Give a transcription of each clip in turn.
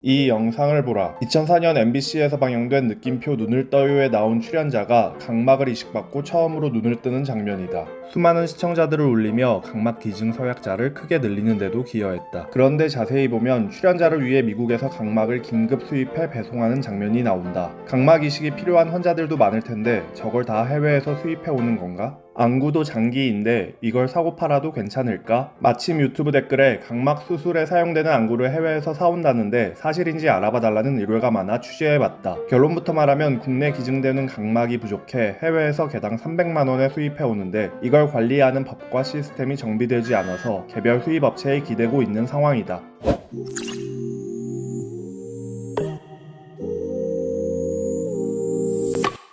이 영상을 보라. 2004년 MBC에서 방영된 느낌표 눈을 떠요에 나온 출연자가 각막을 이식받고 처음으로 눈을 뜨는 장면이다. 수많은 시청자들을 울리며 각막 기증 서약자를 크게 늘리는데도 기여했다. 그런데 자세히 보면 출연자를 위해 미국에서 각막을 긴급 수입해 배송하는 장면이 나온다. 각막 이식이 필요한 환자들도 많을 텐데 저걸 다 해외에서 수입해 오는 건가? 안구도 장기인데 이걸 사고 팔아도 괜찮을까? 마침 유튜브 댓글에 각막 수술에 사용되는 안구를 해외에서 사온다는데 사실인지 알아봐달라는 의뢰가 많아 취재해봤다. 결론부터 말하면 국내 기증되는 각막이 부족해 해외에서 개당 300만원에 수입해오는데 이걸 관리하는 법과 시스템이 정비되지 않아서 개별 수입업체에 기대고 있는 상황이다.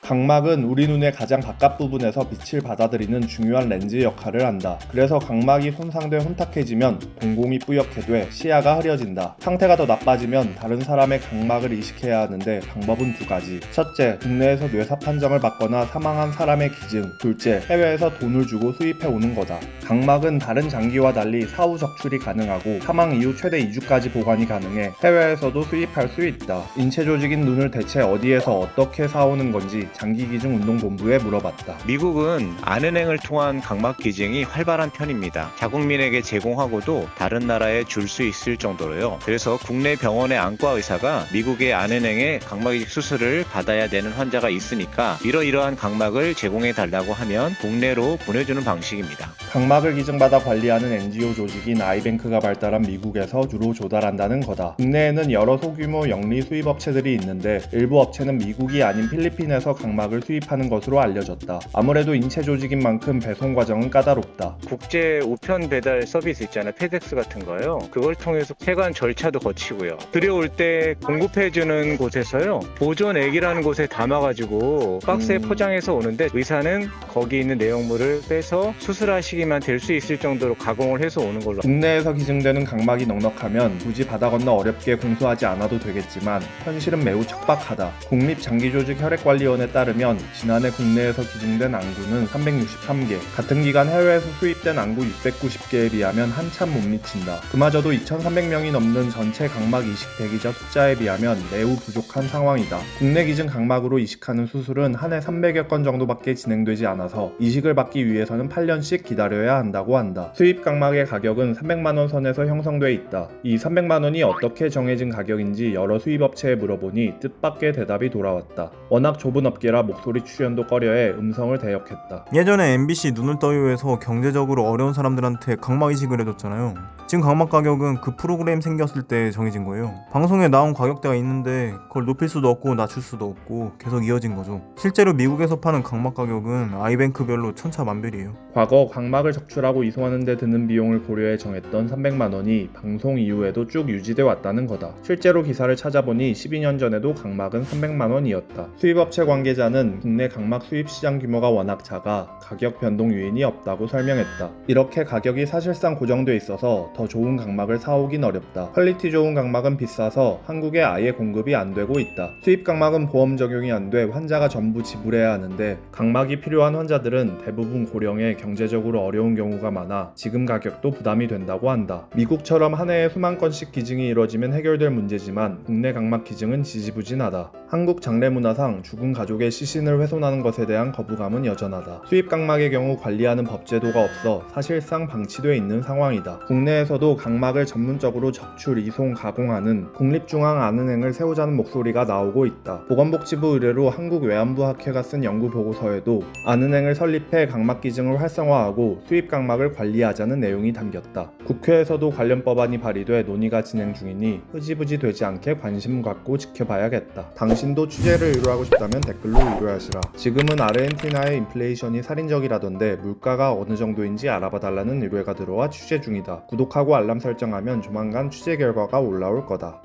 각막은 우리 눈의 가장 바깥 부분에서 빛을 받아들이는 중요한 렌즈 역할을 한다. 그래서 각막이 손상돼 혼탁해지면 공공이 뿌옇게 돼 시야가 흐려진다. 상태가 더 나빠지면 다른 사람의 각막을 이식해야 하는데 방법은 두 가지. 첫째, 국내에서 뇌사 판정을 받거나 사망한 사람의 기증. 둘째, 해외에서 돈을 주고 수입해 오는 거다. 각막은 다른 장기와 달리 사후 적출이 가능하고 사망 이후 최대 2주까지 보관이 가능해 해외에서도 수입할 수 있다. 인체 조직인 눈을 대체 어디에서 어떻게 사오는 건지 장기기증운동본부에 물어봤다. 미국은 안은행을 통한 각막 기증이 활발한 편입니다. 자국민에게 제공하고도 다른 나라에 줄 수 있을 정도로요. 그래서 국내 병원의 안과 의사가 미국의 안은행에 각막 이식 수술을 받아야 되는 환자가 있으니까 이러이러한 각막을 제공해 달라고 하면 국내로 보내주는 방식입니다. 각막을 기증받아 관리하는 NGO 조직인 아이뱅크가 발달한 미국에서 주로 조달한다는 거다. 국내에는 여러 소규모 영리 수입업체들이 있는데 일부 업체는 미국이 아닌 필리핀에서 각막을 수입하는 것으로 알려졌다. 아무래도 인체 조직인 만큼 배송 과정은 까다롭다. 국제 우편 배달 서비스 있잖아요. 페덱스 같은 거요. 그걸 통해서 세관 절차도 거치고요. 들여올 때 공급해주는 곳에서요. 보존액이라는 곳에 담아가지고 박스에 포장해서 오는데 의사는 거기 있는 내용물을 빼서 수술하시기만 될 수 있을 정도로 가공을 해서 오는 걸로. 국내에서 기증되는 각막이 넉넉하면 굳이 바다 건너 어렵게 공수하지 않아도 되겠지만 현실은 매우 척박하다. 국립장기조직혈액관리원에 따르면 지난해 국내에서 기증된 안구는 363개, 같은 기간 해외에서 수입된 안구 690개에 비하면 한참 못 미친다. 그마저도 2,300명이 넘는 전체 각막 이식 대기자 숫자에 비하면 매우 부족한 상황이다. 국내 기증 각막으로 이식하는 수술은 한 해 300여 건 정도밖에 진행되지 않아서 이식을 받기 위해서는 8년씩 기다려야 한다고 한다. 수입 각막의 가격은 300만원 선에서 형성돼 있다. 이 300만원이 어떻게 정해진 가격인지 여러 수입업체에 물어보니 뜻밖의 대답이 돌아왔다. 워낙 좁은 업계라 목소리 출연도 꺼려해 음성을 대역했다. 예전에 MBC 눈을 떠요에서 경제적으로 어려운 사람들한테 각막 이식을 해줬잖아요. 지금 각막 가격은 그 프로그램 생겼을 때 정해진 거예요. 방송에 나온 가격대가 있는데 그걸 높일 수도 없고 낮출 수도 없고 계속 이어진 거죠. 실제로 미국에서 파는 각막 가격은 아이뱅크별로 천차만별이에요. 과거 각막을 적출하고 이송하는 데 드는 비용을 고려해 정했던 300만원이 방송 이후에도 쭉 유지돼 왔다는 거다. 실제로 기사를 찾아보니 12년 전에도 각막은 300만원이었다. 수입업체 관계자는 국내 각막 수입 시장 규모가 워낙 작아 가격 변동 요인이 없다고 설명했다. 이렇게 가격이 사실상 고정돼 있어서 더 좋은 각막을 사오긴 어렵다. 퀄리티 좋은 각막은 비싸서 한국에 아예 공급이 안 되고 있다. 수입 각막은 보험 적용이 안 돼 환자가 전부 지불해야 하는데 각막이 필요한 환자들은 대부분 고령에 경제적으로 어려운 경우가 많아 지금 가격도 부담이 된다고 한다. 미국처럼 한 해에 수만 건씩 기증이 이뤄지면 해결될 문제지만 국내 각막 기증은 지지부진하다. 한국 장례 문화상 죽은 가족의 시신을 훼손하는 것에 대한 거부감은 여전하다. 수입 각막의 경우 관리하는 법제도가 없어 사실상 방치돼 있는 상황이다. 국내에서도 각막을 전문적으로 적출, 이송, 가공하는 국립중앙안은행을 세우자는 목소리가 나오고 있다. 보건복지부 의뢰로 한국외환부학회가 쓴 연구 보고서에도 안은행을 설립해 각막 기증을 활성화하고 수입 각막을 관리하자는 내용이 담겼다. 국회에서도 관련 법안이 발의돼 논의가 진행 중이니 흐지부지 되지 않게 관심 갖고 지켜봐야겠다. 당신도 취재를 의뢰하고 싶다면 댓글로 의뢰하시라. 지금은 아르헨티나의 인플레이션이 살인적이라던데 물가가 어느 정도인지 알아봐달라는 의뢰가 들어와 취재 중이다. 구독하고 알람 설정하면 조만간 취재 결과가 올라올 거다.